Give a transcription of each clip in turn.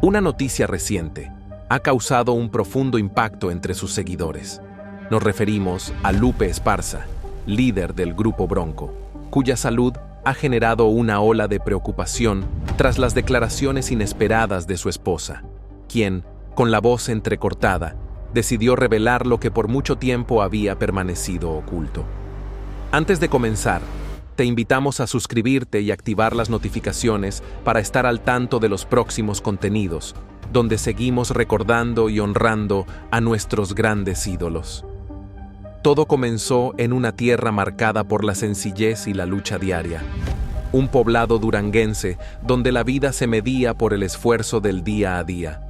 Una noticia reciente ha causado un profundo impacto entre sus seguidores. Nos referimos a Lupe Esparza, líder del Grupo Bronco, cuya salud ha generado una ola de preocupación tras las declaraciones inesperadas de su esposa, quien, con la voz entrecortada, decidió revelar lo que por mucho tiempo había permanecido oculto. Antes de comenzar, te invitamos a suscribirte y activar las notificaciones para estar al tanto de los próximos contenidos, donde seguimos recordando y honrando a nuestros grandes ídolos. Todo comenzó en una tierra marcada por la sencillez y la lucha diaria. Un poblado duranguense donde la vida se medía por el esfuerzo del día a día.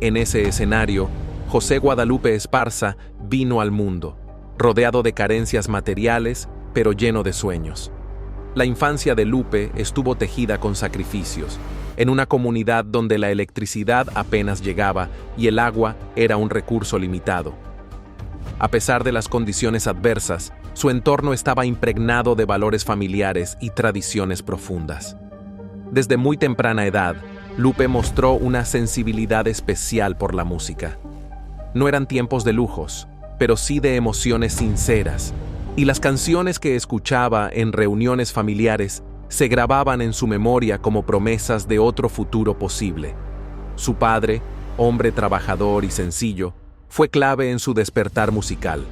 En ese escenario, José Guadalupe Esparza vino al mundo, rodeado de carencias materiales, pero lleno de sueños. La infancia de Lupe estuvo tejida con sacrificios, en una comunidad donde la electricidad apenas llegaba y el agua era un recurso limitado. A pesar de las condiciones adversas, su entorno estaba impregnado de valores familiares y tradiciones profundas. Desde muy temprana edad, Lupe mostró una sensibilidad especial por la música. No eran tiempos de lujos, pero sí de emociones sinceras, y las canciones que escuchaba en reuniones familiares se grababan en su memoria como promesas de otro futuro posible. Su padre, hombre trabajador y sencillo, fue clave en su despertar musical.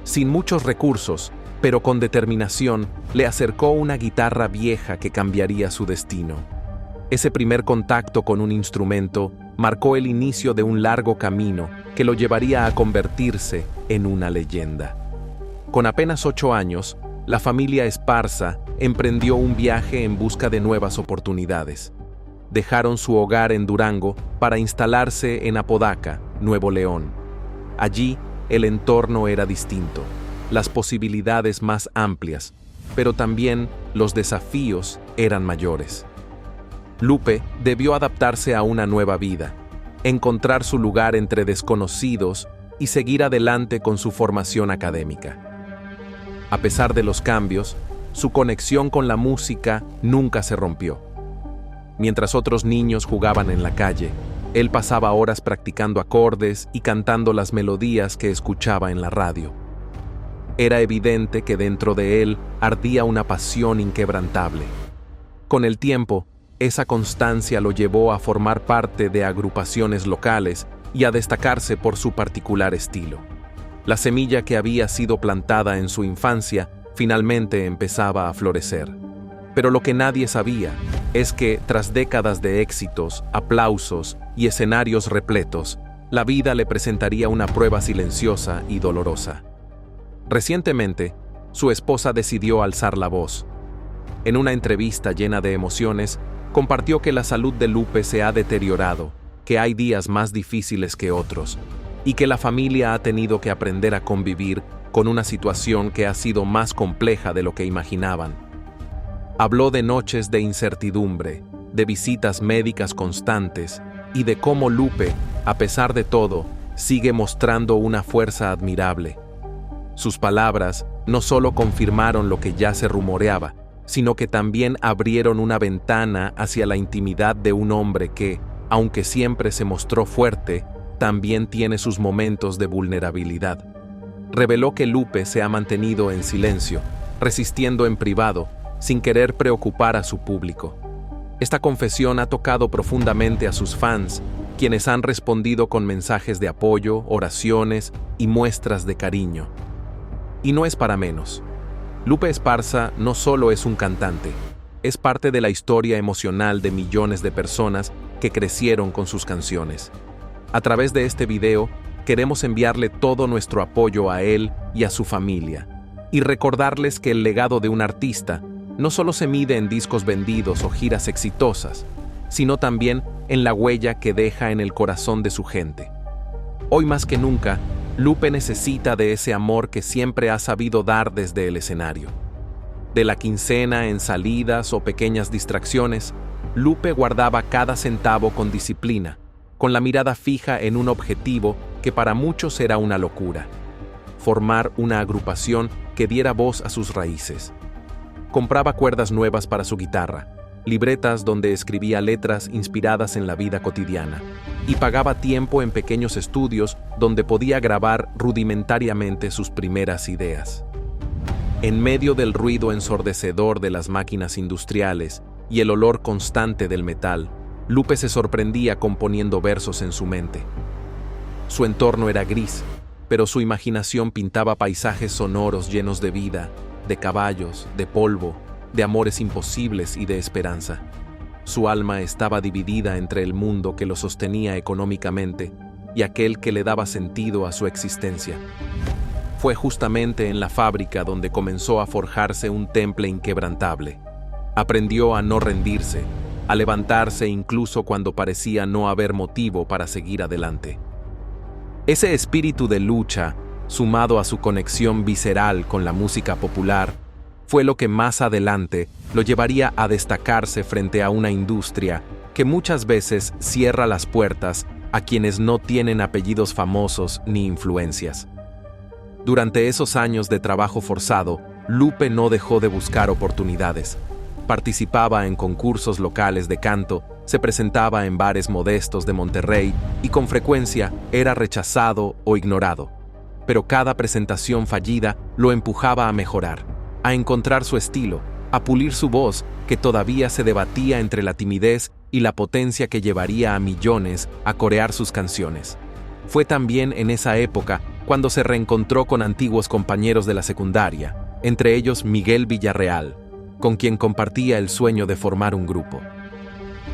Sin muchos recursos, pero con determinación, le acercó una guitarra vieja que cambiaría su destino. Ese primer contacto con un instrumento marcó el inicio de un largo camino que lo llevaría a convertirse en una leyenda. Con apenas 8 años, la familia Esparza emprendió un viaje en busca de nuevas oportunidades. Dejaron su hogar en Durango para instalarse en Apodaca, Nuevo León. Allí, el entorno era distinto, las posibilidades más amplias, pero también los desafíos eran mayores. Lupe debió adaptarse a una nueva vida, encontrar su lugar entre desconocidos y seguir adelante con su formación académica. A pesar de los cambios, su conexión con la música nunca se rompió. Mientras otros niños jugaban en la calle, él pasaba horas practicando acordes y cantando las melodías que escuchaba en la radio. Era evidente que dentro de él ardía una pasión inquebrantable. Con el tiempo, esa constancia lo llevó a formar parte de agrupaciones locales y a destacarse por su particular estilo. La semilla que había sido plantada en su infancia finalmente empezaba a florecer. Pero lo que nadie sabía es que, tras décadas de éxitos, aplausos y escenarios repletos, la vida le presentaría una prueba silenciosa y dolorosa. Recientemente, su esposa decidió alzar la voz. En una entrevista llena de emociones, compartió que la salud de Lupe se ha deteriorado, que hay días más difíciles que otros, y que la familia ha tenido que aprender a convivir con una situación que ha sido más compleja de lo que imaginaban. Habló de noches de incertidumbre, de visitas médicas constantes y de cómo Lupe, a pesar de todo, sigue mostrando una fuerza admirable. Sus palabras no solo confirmaron lo que ya se rumoreaba, sino que también abrieron una ventana hacia la intimidad de un hombre que, aunque siempre se mostró fuerte, también tiene sus momentos de vulnerabilidad. Reveló que Lupe se ha mantenido en silencio, resistiendo en privado, sin querer preocupar a su público. Esta confesión ha tocado profundamente a sus fans, quienes han respondido con mensajes de apoyo, oraciones y muestras de cariño. Y no es para menos. Lupe Esparza no solo es un cantante, es parte de la historia emocional de millones de personas que crecieron con sus canciones. A través de este video, queremos enviarle todo nuestro apoyo a él y a su familia, y recordarles que el legado de un artista no solo se mide en discos vendidos o giras exitosas, sino también en la huella que deja en el corazón de su gente. Hoy más que nunca, Lupe necesita de ese amor que siempre ha sabido dar desde el escenario. De la quincena en salidas o pequeñas distracciones, Lupe guardaba cada centavo con disciplina, con la mirada fija en un objetivo que para muchos era una locura: formar una agrupación que diera voz a sus raíces. Compraba cuerdas nuevas para su guitarra, libretas donde escribía letras inspiradas en la vida cotidiana, y pagaba tiempo en pequeños estudios donde podía grabar rudimentariamente sus primeras ideas. En medio del ruido ensordecedor de las máquinas industriales y el olor constante del metal, Lupe se sorprendía componiendo versos en su mente. Su entorno era gris, pero su imaginación pintaba paisajes sonoros llenos de vida, de caballos, de polvo, de amores imposibles y de esperanza. Su alma estaba dividida entre el mundo que lo sostenía económicamente y aquel que le daba sentido a su existencia. Fue justamente en la fábrica donde comenzó a forjarse un temple inquebrantable. Aprendió a no rendirse, a levantarse incluso cuando parecía no haber motivo para seguir adelante. Ese espíritu de lucha, sumado a su conexión visceral con la música popular, fue lo que más adelante lo llevaría a destacarse frente a una industria que muchas veces cierra las puertas a quienes no tienen apellidos famosos ni influencias. Durante esos años de trabajo forzado, Lupe no dejó de buscar oportunidades. Participaba en concursos locales de canto, se presentaba en bares modestos de Monterrey y con frecuencia era rechazado o ignorado. Pero cada presentación fallida lo empujaba a mejorar, a encontrar su estilo, a pulir su voz que todavía se debatía entre la timidez y la potencia que llevaría a millones a corear sus canciones. Fue también en esa época cuando se reencontró con antiguos compañeros de la secundaria, entre ellos Miguel Villarreal, con quien compartía el sueño de formar un grupo.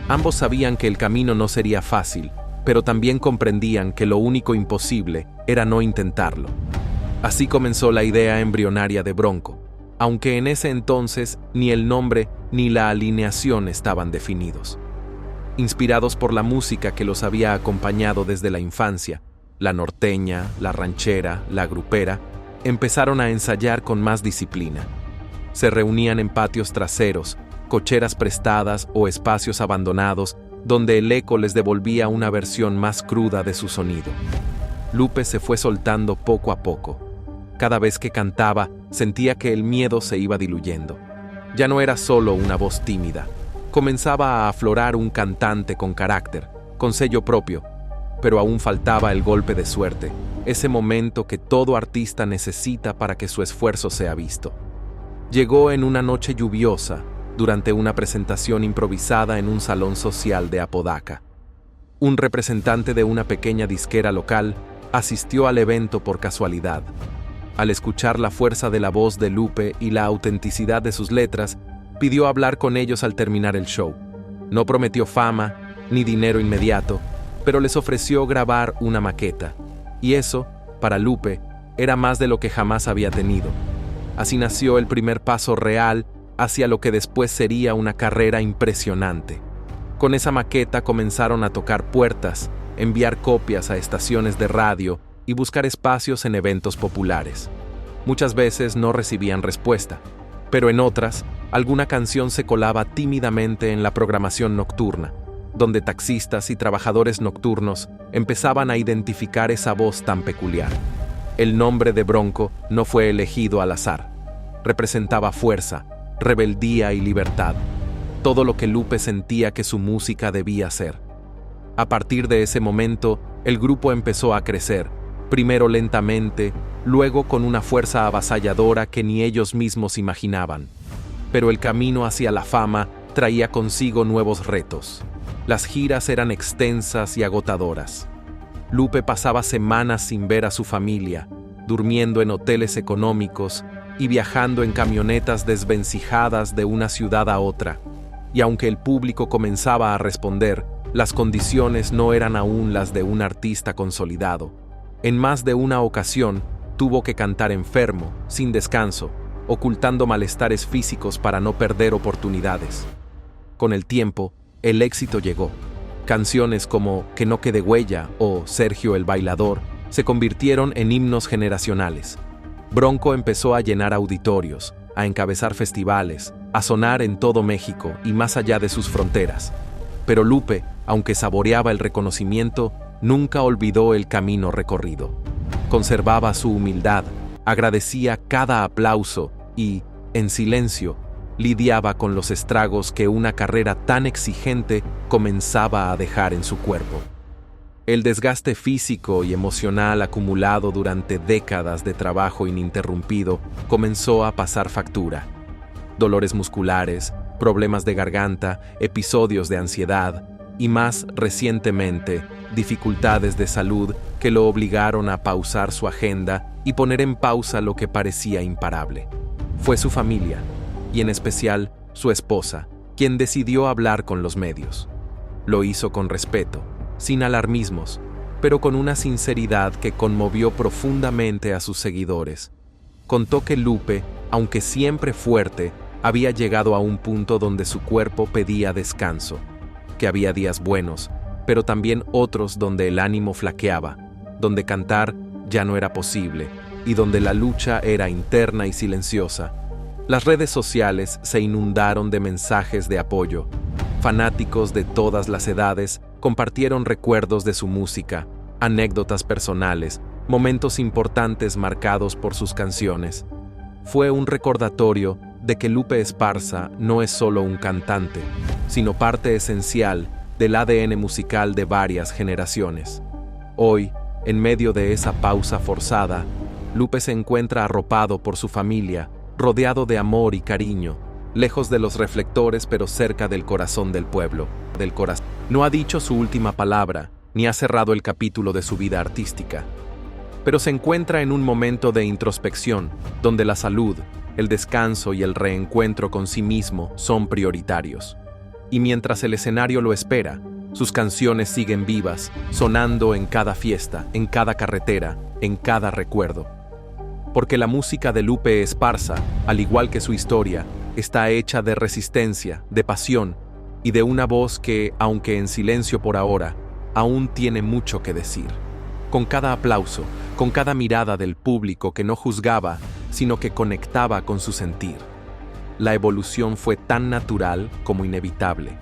Ambos sabían que el camino no sería fácil, pero también comprendían que lo único imposible era no intentarlo. Así comenzó la idea embrionaria de Bronco, aunque en ese entonces ni el nombre ni la alineación estaban definidos. Inspirados por la música que los había acompañado desde la infancia, la norteña, la ranchera, la grupera, empezaron a ensayar con más disciplina. Se reunían en patios traseros, cocheras prestadas o espacios abandonados donde el eco les devolvía una versión más cruda de su sonido. Lupe se fue soltando poco a poco. Cada vez que cantaba, sentía que el miedo se iba diluyendo. Ya no era solo una voz tímida. Comenzaba a aflorar un cantante con carácter, con sello propio, pero aún faltaba el golpe de suerte, ese momento que todo artista necesita para que su esfuerzo sea visto. Llegó en una noche lluviosa, durante una presentación improvisada en un salón social de Apodaca. Un representante de una pequeña disquera local asistió al evento por casualidad. Al escuchar la fuerza de la voz de Lupe y la autenticidad de sus letras, pidió hablar con ellos al terminar el show. No prometió fama ni dinero inmediato, pero les ofreció grabar una maqueta. Y eso, para Lupe, era más de lo que jamás había tenido. Así nació el primer paso real hacia lo que después sería una carrera impresionante. Con esa maqueta comenzaron a tocar puertas, enviar copias a estaciones de radio y buscar espacios en eventos populares. Muchas veces no recibían respuesta, pero en otras, alguna canción se colaba tímidamente en la programación nocturna, donde taxistas y trabajadores nocturnos empezaban a identificar esa voz tan peculiar. El nombre de Bronco no fue elegido al azar. Representaba fuerza, rebeldía y libertad, todo lo que Lupe sentía que su música debía ser. A partir de ese momento, el grupo empezó a crecer, primero lentamente, luego con una fuerza avasalladora que ni ellos mismos imaginaban. Pero el camino hacia la fama traía consigo nuevos retos. Las giras eran extensas y agotadoras. Lupe pasaba semanas sin ver a su familia, durmiendo en hoteles económicos y viajando en camionetas desvencijadas de una ciudad a otra. Y aunque el público comenzaba a responder, las condiciones no eran aún las de un artista consolidado. En más de una ocasión, tuvo que cantar enfermo, sin descanso, ocultando malestares físicos para no perder oportunidades. Con el tiempo, el éxito llegó. Canciones como Que no quede huella o Sergio el Bailador se convirtieron en himnos generacionales. Bronco empezó a llenar auditorios, a encabezar festivales, a sonar en todo México y más allá de sus fronteras. Pero Lupe, aunque saboreaba el reconocimiento, nunca olvidó el camino recorrido. Conservaba su humildad, agradecía cada aplauso y, en silencio, lidiaba con los estragos que una carrera tan exigente comenzaba a dejar en su cuerpo. El desgaste físico y emocional acumulado durante décadas de trabajo ininterrumpido comenzó a pasar factura. Dolores musculares, problemas de garganta, episodios de ansiedad y, más recientemente, dificultades de salud que lo obligaron a pausar su agenda y poner en pausa lo que parecía imparable. Fue su familia, y en especial su esposa, quien decidió hablar con los medios. Lo hizo con respeto, sin alarmismos, pero con una sinceridad que conmovió profundamente a sus seguidores. Contó que Lupe, aunque siempre fuerte, había llegado a un punto donde su cuerpo pedía descanso, que había días buenos, pero también otros donde el ánimo flaqueaba, donde cantar ya no era posible y donde la lucha era interna y silenciosa. Las redes sociales se inundaron de mensajes de apoyo. Fanáticos de todas las edades compartieron recuerdos de su música, anécdotas personales, momentos importantes marcados por sus canciones. Fue un recordatorio de que Lupe Esparza no es solo un cantante, sino parte esencial del ADN musical de varias generaciones. Hoy, en medio de esa pausa forzada, Lupe se encuentra arropado por su familia, rodeado de amor y cariño, lejos de los reflectores pero cerca del corazón del pueblo, No ha dicho su última palabra, ni ha cerrado el capítulo de su vida artística, pero se encuentra en un momento de introspección, donde la salud, el descanso y el reencuentro con sí mismo son prioritarios. Y mientras el escenario lo espera, sus canciones siguen vivas, sonando en cada fiesta, en cada carretera, en cada recuerdo. Porque la música de Lupe Esparza, al igual que su historia, está hecha de resistencia, de pasión y de una voz que, aunque en silencio por ahora, aún tiene mucho que decir. Con cada aplauso, con cada mirada del público que no juzgaba, sino que conectaba con su sentir. La evolución fue tan natural como inevitable.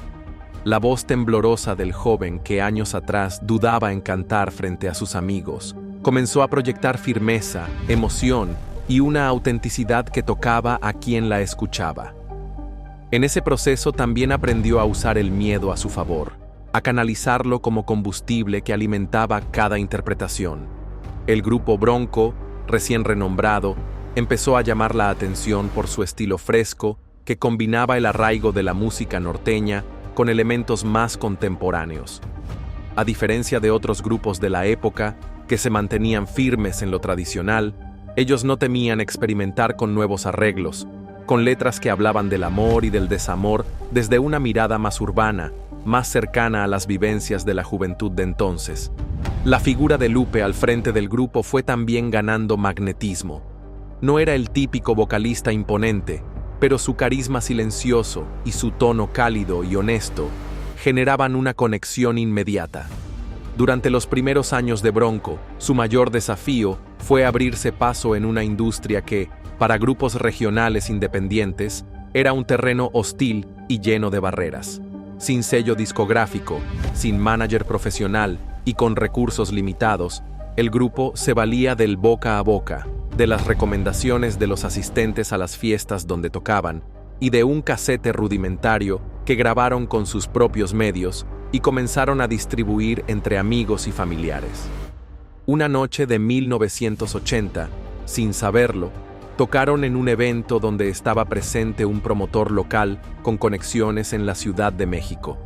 La voz temblorosa del joven que años atrás dudaba en cantar frente a sus amigos, comenzó a proyectar firmeza, emoción y una autenticidad que tocaba a quien la escuchaba. En ese proceso también aprendió a usar el miedo a su favor, a canalizarlo como combustible que alimentaba cada interpretación. El grupo Bronco, recién renombrado, empezó a llamar la atención por su estilo fresco que combinaba el arraigo de la música norteña con elementos más contemporáneos. A diferencia de otros grupos de la época, que se mantenían firmes en lo tradicional, ellos no temían experimentar con nuevos arreglos, con letras que hablaban del amor y del desamor desde una mirada más urbana, más cercana a las vivencias de la juventud de entonces. La figura de Lupe al frente del grupo fue también ganando magnetismo. No era el típico vocalista imponente, pero su carisma silencioso y su tono cálido y honesto generaban una conexión inmediata. Durante los primeros años de Bronco, su mayor desafío fue abrirse paso en una industria que, para grupos regionales independientes, era un terreno hostil y lleno de barreras. Sin sello discográfico, sin manager profesional y con recursos limitados, el grupo se valía del boca a boca, de las recomendaciones de los asistentes a las fiestas donde tocaban y de un casete rudimentario que grabaron con sus propios medios y comenzaron a distribuir entre amigos y familiares. Una noche de 1980, sin saberlo, tocaron en un evento donde estaba presente un promotor local con conexiones en la Ciudad de México.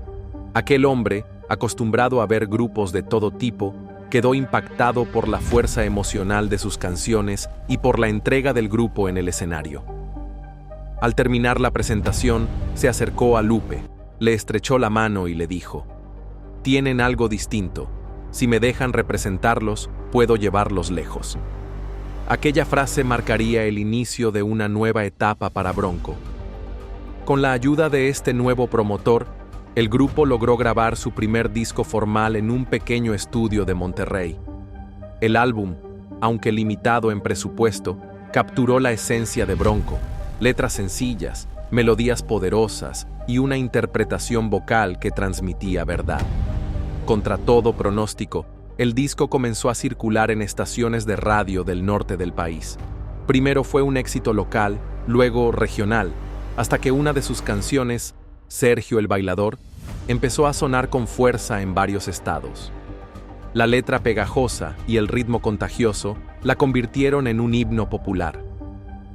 Aquel hombre, acostumbrado a ver grupos de todo tipo, quedó impactado por la fuerza emocional de sus canciones y por la entrega del grupo en el escenario. Al terminar la presentación, se acercó a Lupe, le estrechó la mano y le dijo: «Tienen algo distinto. Si me dejan representarlos, puedo llevarlos lejos». Aquella frase marcaría el inicio de una nueva etapa para Bronco. Con la ayuda de este nuevo promotor, el grupo logró grabar su primer disco formal en un pequeño estudio de Monterrey. El álbum, aunque limitado en presupuesto, capturó la esencia de Bronco: letras sencillas, melodías poderosas y una interpretación vocal que transmitía verdad. Contra todo pronóstico, el disco comenzó a circular en estaciones de radio del norte del país. Primero fue un éxito local, luego regional, hasta que una de sus canciones, Sergio el Bailador, empezó a sonar con fuerza en varios estados. La letra pegajosa y el ritmo contagioso la convirtieron en un himno popular.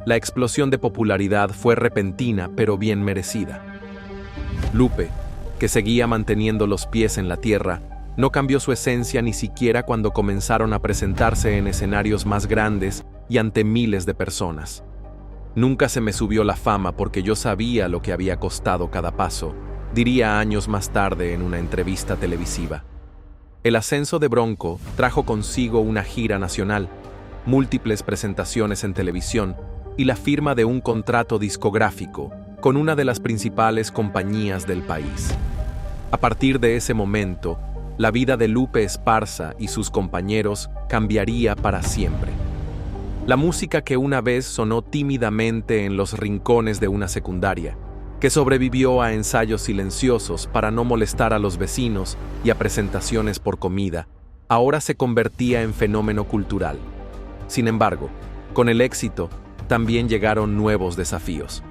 La explosión de popularidad fue repentina pero bien merecida. Lupe, que seguía manteniendo los pies en la tierra, no cambió su esencia ni siquiera cuando comenzaron a presentarse en escenarios más grandes y ante miles de personas. Nunca se me subió la fama porque yo sabía lo que había costado cada paso, diría años más tarde en una entrevista televisiva. El ascenso de Bronco trajo consigo una gira nacional, múltiples presentaciones en televisión y la firma de un contrato discográfico con una de las principales compañías del país. A partir de ese momento, la vida de Lupe Esparza y sus compañeros cambiaría para siempre. La música que una vez sonó tímidamente en los rincones de una secundaria, que sobrevivió a ensayos silenciosos para no molestar a los vecinos y a presentaciones por comida, ahora se convertía en fenómeno cultural. Sin embargo, con el éxito, también llegaron nuevos desafíos.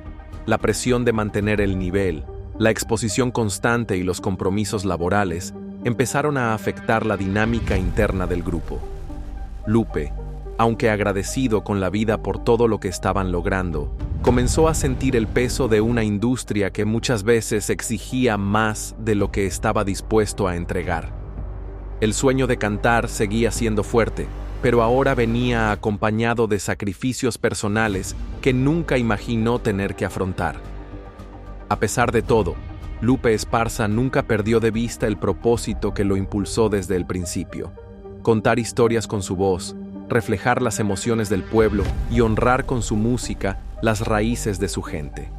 La presión de mantener el nivel, la exposición constante y los compromisos laborales empezaron a afectar la dinámica interna del grupo. Lupe, aunque agradecido con la vida por todo lo que estaban logrando, comenzó a sentir el peso de una industria que muchas veces exigía más de lo que estaba dispuesto a entregar. El sueño de cantar seguía siendo fuerte, pero ahora venía acompañado de sacrificios personales que nunca imaginó tener que afrontar. A pesar de todo, Lupe Esparza nunca perdió de vista el propósito que lo impulsó desde el principio: contar historias con su voz, reflejar las emociones del pueblo y honrar con su música las raíces de su gente.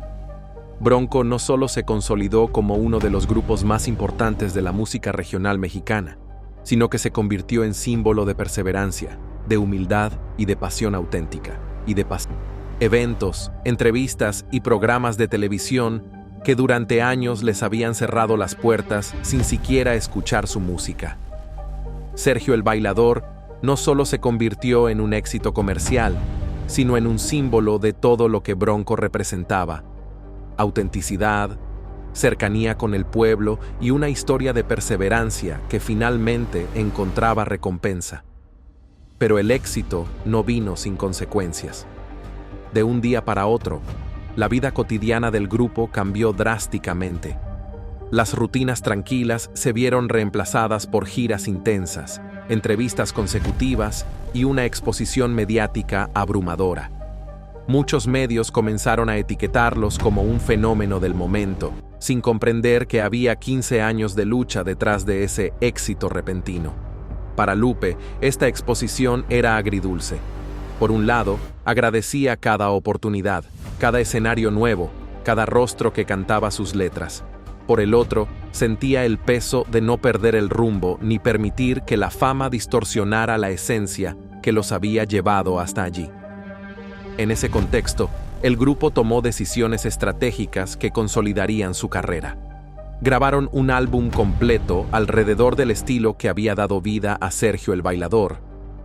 Bronco no solo se consolidó como uno de los grupos más importantes de la música regional mexicana, sino que se convirtió en símbolo de perseverancia, de humildad y de pasión auténtica, Eventos, entrevistas y programas de televisión que durante años les habían cerrado las puertas sin siquiera escuchar su música. Sergio el Bailador no solo se convirtió en un éxito comercial, sino en un símbolo de todo lo que Bronco representaba: autenticidad, cercanía con el pueblo y una historia de perseverancia que finalmente encontraba recompensa. Pero el éxito no vino sin consecuencias. De un día para otro, la vida cotidiana del grupo cambió drásticamente. Las rutinas tranquilas se vieron reemplazadas por giras intensas, entrevistas consecutivas y una exposición mediática abrumadora. Muchos medios comenzaron a etiquetarlos como un fenómeno del momento, sin comprender que había 15 años de lucha detrás de ese éxito repentino. Para Lupe, esta exposición era agridulce. Por un lado, agradecía cada oportunidad, cada escenario nuevo, cada rostro que cantaba sus letras. Por el otro, sentía el peso de no perder el rumbo ni permitir que la fama distorsionara la esencia que los había llevado hasta allí. En ese contexto, el grupo tomó decisiones estratégicas que consolidarían su carrera. Grabaron un álbum completo alrededor del estilo que había dado vida a Sergio el Bailador,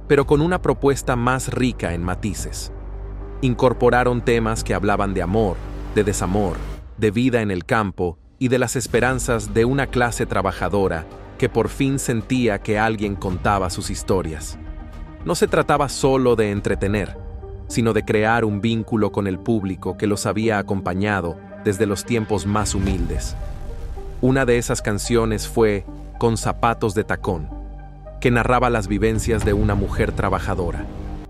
pero con una propuesta más rica en matices. Incorporaron temas que hablaban de amor, de desamor, de vida en el campo y de las esperanzas de una clase trabajadora que por fin sentía que alguien contaba sus historias. No se trataba solo de entretener, sino de crear un vínculo con el público que los había acompañado desde los tiempos más humildes. Una de esas canciones fue Con zapatos de tacón, que narraba las vivencias de una mujer trabajadora,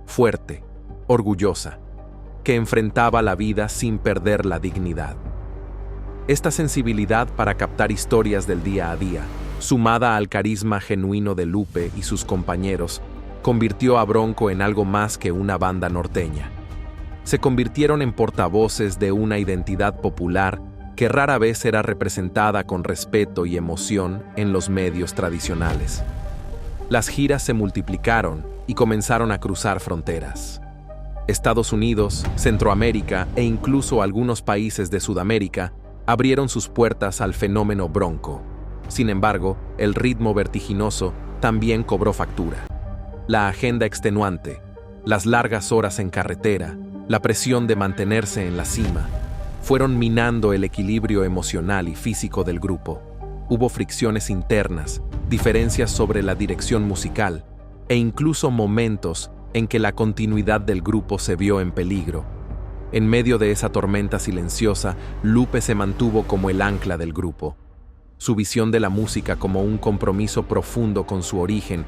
fuerte, orgullosa, que enfrentaba la vida sin perder la dignidad. Esta sensibilidad para captar historias del día a día, sumada al carisma genuino de Lupe y sus compañeros, convirtió a Bronco en algo más que una banda norteña. Se convirtieron en portavoces de una identidad popular que rara vez era representada con respeto y emoción en los medios tradicionales. Las giras se multiplicaron y comenzaron a cruzar fronteras. Estados Unidos, Centroamérica e incluso algunos países de Sudamérica abrieron sus puertas al fenómeno Bronco. Sin embargo, el ritmo vertiginoso también cobró factura. La agenda extenuante, las largas horas en carretera, la presión de mantenerse en la cima, fueron minando el equilibrio emocional y físico del grupo. Hubo fricciones internas, diferencias sobre la dirección musical, e incluso momentos en que la continuidad del grupo se vio en peligro. En medio de esa tormenta silenciosa, Lupe se mantuvo como el ancla del grupo. Su visión de la música como un compromiso profundo con su origen